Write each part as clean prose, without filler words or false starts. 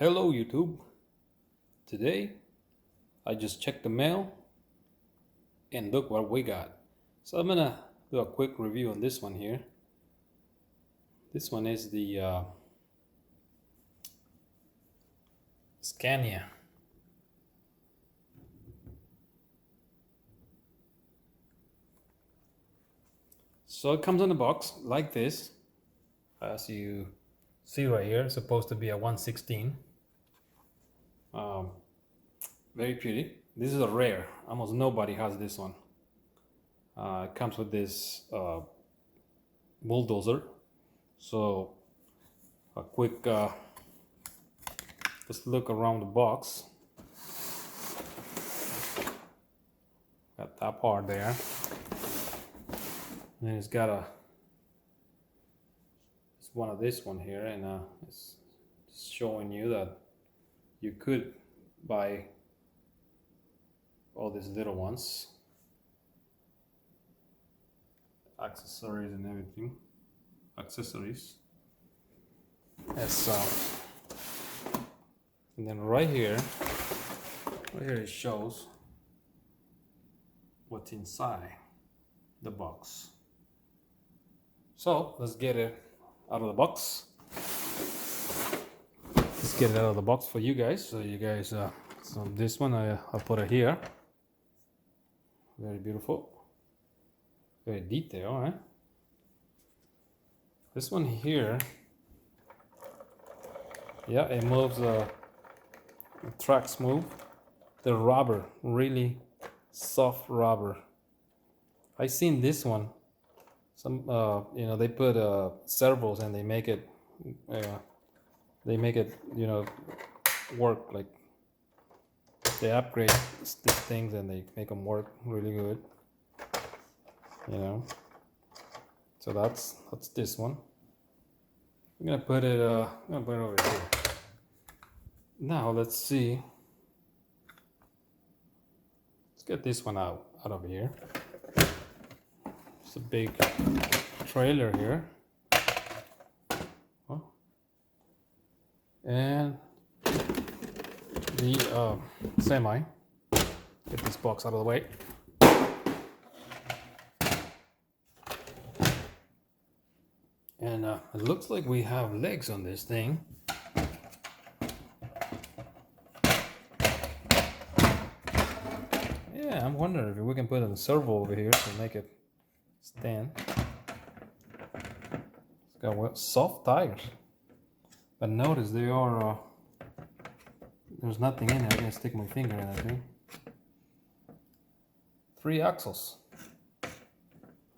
Hello YouTube. Today I just checked the mail and look what we got. So I'm gonna do a quick review on this one here. This one is the Scania. So it comes in a box like this, as you see right here. It's supposed to be a 116. Very pretty. This is a rare. Almost nobody has this one. It comes with this bulldozer. So a quick just look around the box. Got that part there. And it's got it's one of this one here, and it's just showing you that you could buy all these little ones, accessories and everything. Accessories. Yes. And then right here it shows what's inside the box. So let's get it out of the box. Let's get it out of the box for you guys. So you guys, so this one I'll put it here. Very beautiful, very detailed, eh? This one here, yeah, it moves. The tracks move. The rubber, really soft rubber. I seen this one. Some, they put servos and they make it, work. Like they upgrade these things and they make them work really good. So that's this one. I'm gonna put it over here. Now let's see. Let's get this one out of here. It's a big trailer here. Oh. And the semi. Get this box out of the way. And it looks like we have legs on this thing. Yeah, I'm wondering if we can put a servo over here to make it stand. It's got soft tires, but notice they are. There's nothing in it. I'm gonna stick my finger in that thing. 3 axles.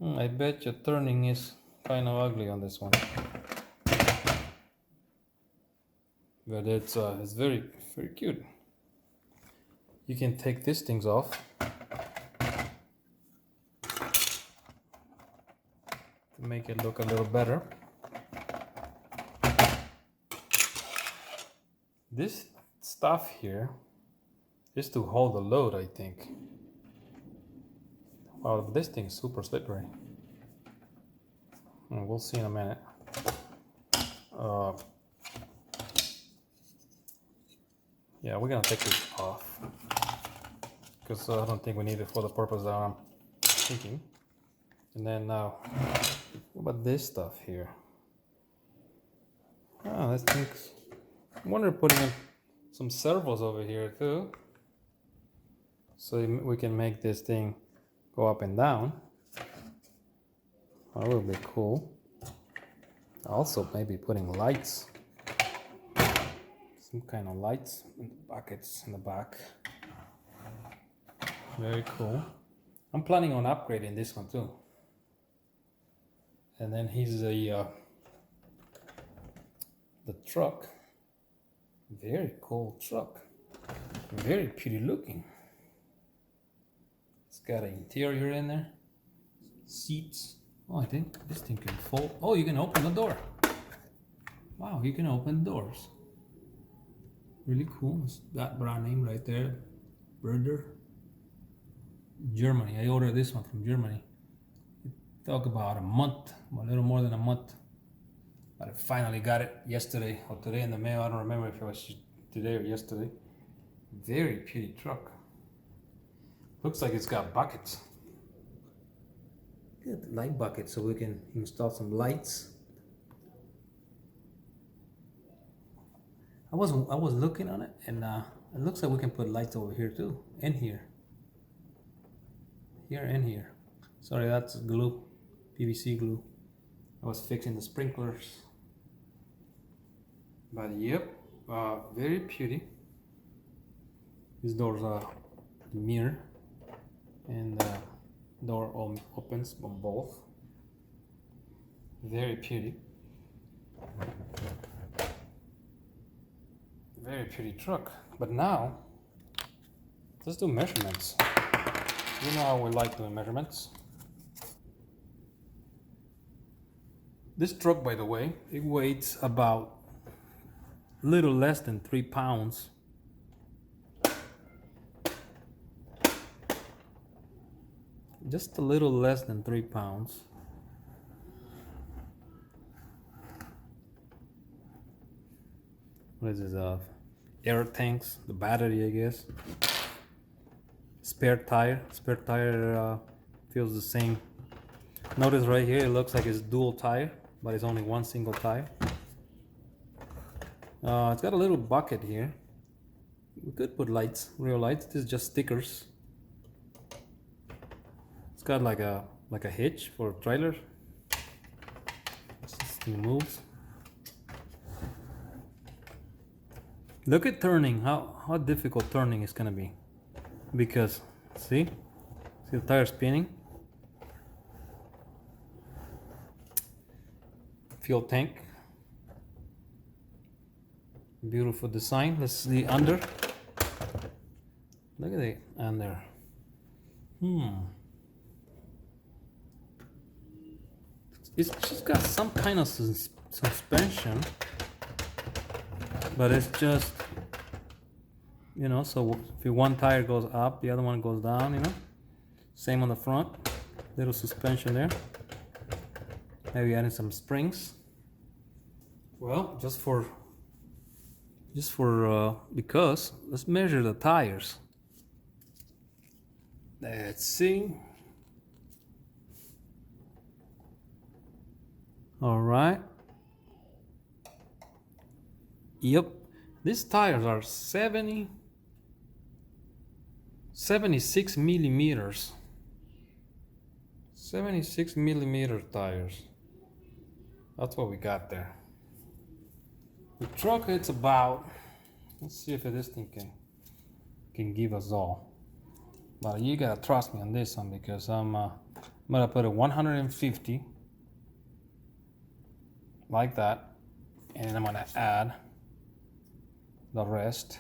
I bet your turning is kind of ugly on this one, but it's very cute. You can take these things off to make it look a little better. This stuff here is to hold the load, I think. Wow, this thing is super slippery. We'll see in a minute. Yeah, we're gonna take this off because I don't think we need it for the purpose that I'm thinking. And then now, what about this stuff here? Oh, this thing's. I wonder putting in some servos over here too, so we can make this thing go up and down. That would be cool. Also, maybe putting lights, some kind of lights in the buckets in the back. Very cool. I'm planning on upgrading this one too. And then here's the truck. Very cool truck. Very pretty looking. It's got an interior in there. Seats. Oh, I think this thing can fold. Oh, you can open the door. Wow, you can open doors. Really cool. It's that brand name right there. Bruder. Germany. I ordered this one from Germany. It took about a month, a little more than a month. But I finally got it yesterday or today in the mail. I don't remember if it was today or yesterday. Very pretty truck. Looks like it's got buckets. Look at the light bucket, so we can install some lights. I was looking on it, and it looks like we can put lights over here too, and here and here. Sorry, that's glue, PVC glue. I was fixing the sprinklers. But yep, very pretty. This door's a mirror, and the door opens on both. Very pretty. Very pretty truck. But now, let's do measurements. You know how we like doing measurements. This truck, by the way, it weighs about a little less than 3 pounds. Just a little less than 3 pounds. What is this? Air tanks, the battery, I guess. Spare tire. Spare tire feels the same. Notice right here, it looks like it's dual tire, but it's only one single tire. It's got a little bucket here. We could put lights, real lights. This is just stickers. It's got like a hitch for a trailer. This thing moves. Look at turning, how difficult turning is gonna be. Because, see the tire spinning? Fuel tank. Beautiful design. Let's see under. Look at it under. It's just got some kind of suspension. But it's just, you know, so if one tire goes up, the other one goes down, you know. Same on the front, little suspension there. Maybe adding some springs. Well, because let's measure the tires. Let's see. All right. Yep, these tires are 76 millimeters. 76 millimeter tires. That's what we got there. The truck, it's about, let's see if this thing can give us all. But you gotta trust me on this one, because I'm gonna put a 150 like that, and I'm gonna add the rest.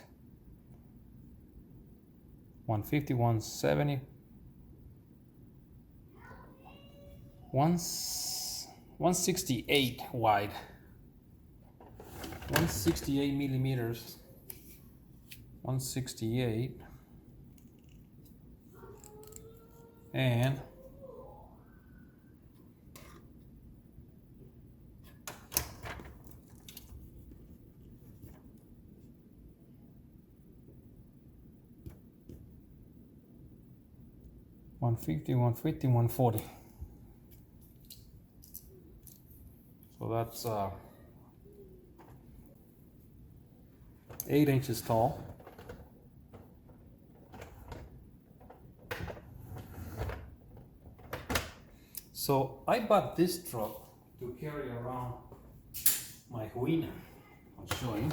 150, 170, 168 wide, 168 millimeters, 168, and one 150, 140. So that's 8 inches tall. So I bought this truck to carry around my Huina. I'll show you.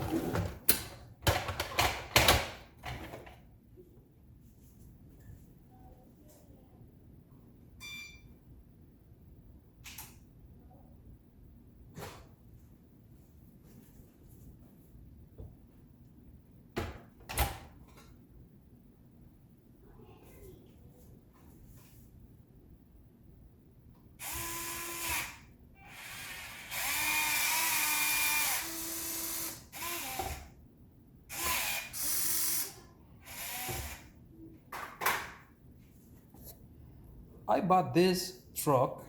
I bought this truck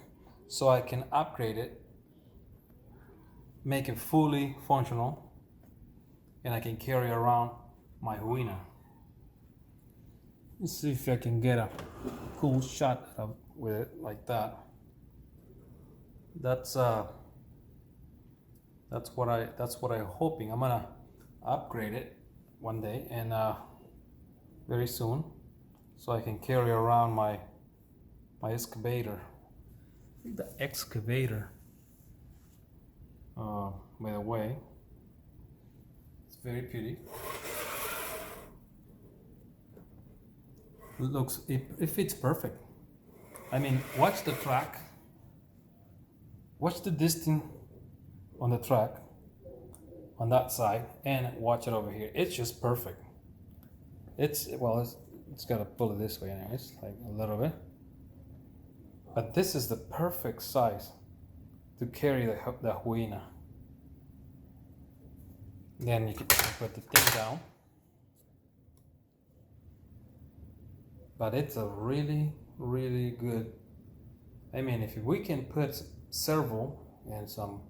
so I can upgrade it, make it fully functional, and I can carry around my Huina. Let's see if I can get a cool shot with it like that. That's what I'm hoping. I'm gonna upgrade it one day and very soon, so I can carry around my excavator. The excavator, by the way, it's very pretty. It fits perfect. I mean, watch the track. Watch the distance on the track on that side, and watch it over here. It's just perfect. It's gotta pull it this way anyways, like a little bit. But this is the perfect size to carry the Huina. Then you can put the thing down. But it's a really, really good. I mean, if we can put servo and some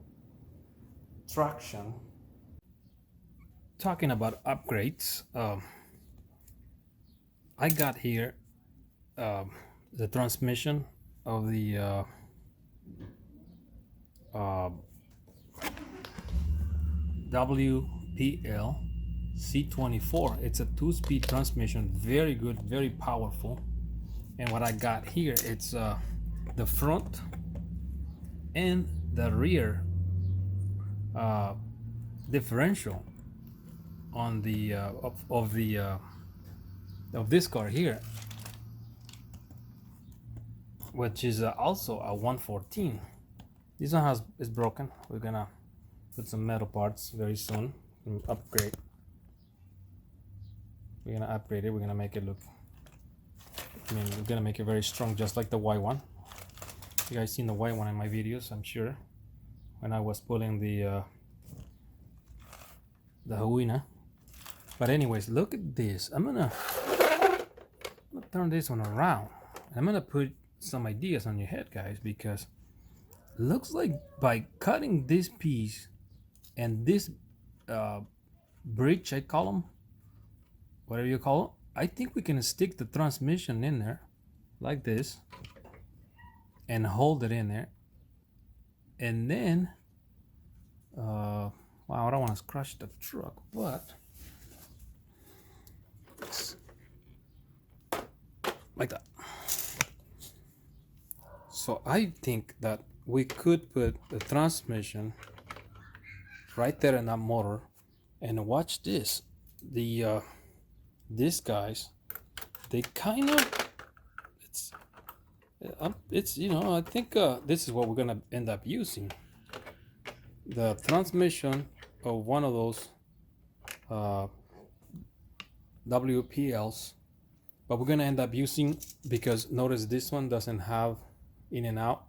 traction. Talking about upgrades, I got here the transmission of the WPL C24. It's a 2-speed transmission, very good, very powerful. And what I got here, it's the front and the rear differential on the of this car here, which is also a 114. This one is broken. We're gonna put some metal parts very soon and upgrade. We're gonna upgrade it. We're gonna make it look, I mean, we're gonna make it very strong, just like the white one. You guys seen the white one in my videos, I'm sure, when I was pulling the Huina. But anyways, look at this. I'm gonna turn this one around. I'm gonna put some ideas on your head, guys, because looks like by cutting this piece and this bridge, I call them, whatever you call it, I think we can stick the transmission in there like this and hold it in there, and then wow, I don't want to crush the truck, but like that. So I think that we could put the transmission right there in that motor, and watch this. The these guys, they kind of, it's you know, I think this is what we're gonna end up using, the transmission of one of those WPLs, but we're gonna end up using, because notice this one doesn't have in and out,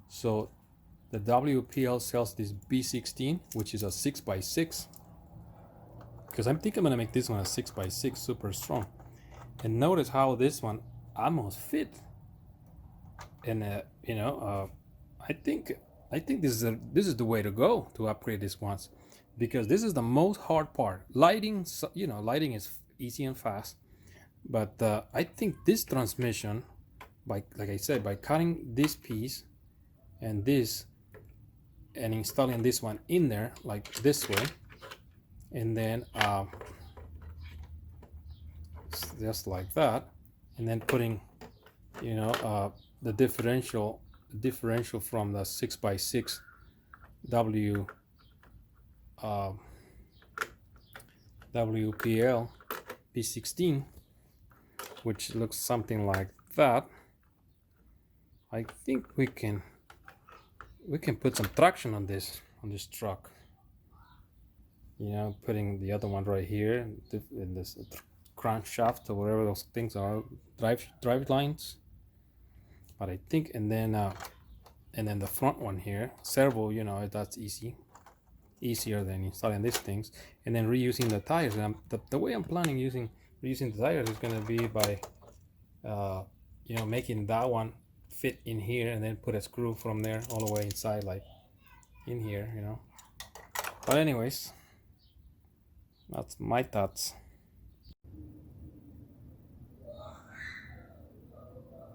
so the WPL sells this B16, which is a 6x6, because I think I'm gonna make this one a 6x6 super strong. And notice how this one almost fit, and you know, I think this is the way to go to upgrade this ones, because this is the most hard part. Lighting, you know, lighting is easy and fast, but I think this transmission, by, like I said, by cutting this piece and this and installing this one in there like this way, and then just like that, and then putting, you know, the differential from the 6x6 WPL P16, which looks something like that. I think we can put some traction on this truck, you know, putting the other one right here in this crankshaft or whatever those things are, drive lines. But I think, and then the front one here, servo, you know, that's easier than installing these things, and then reusing the tires. And the way I'm planning reusing the tires is going to be by you know, making that one fit in here, and then put a screw from there all the way inside, like in here, you know. But anyways, That's my thoughts.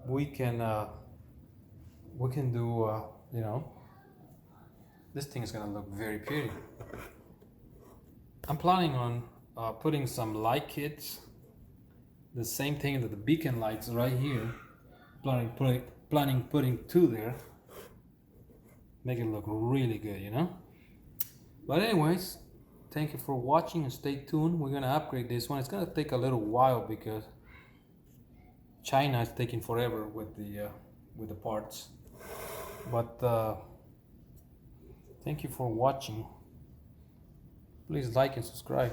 We can do you know, this thing is gonna look very pretty. I'm planning on putting some light kits, the same thing that the beacon lights right here. Planning putting two there, make it look really good, you know. But anyways, thank you for watching and stay tuned. We're gonna upgrade this one. It's gonna take a little while because China is taking forever with the parts. But thank you for watching. Please like and subscribe.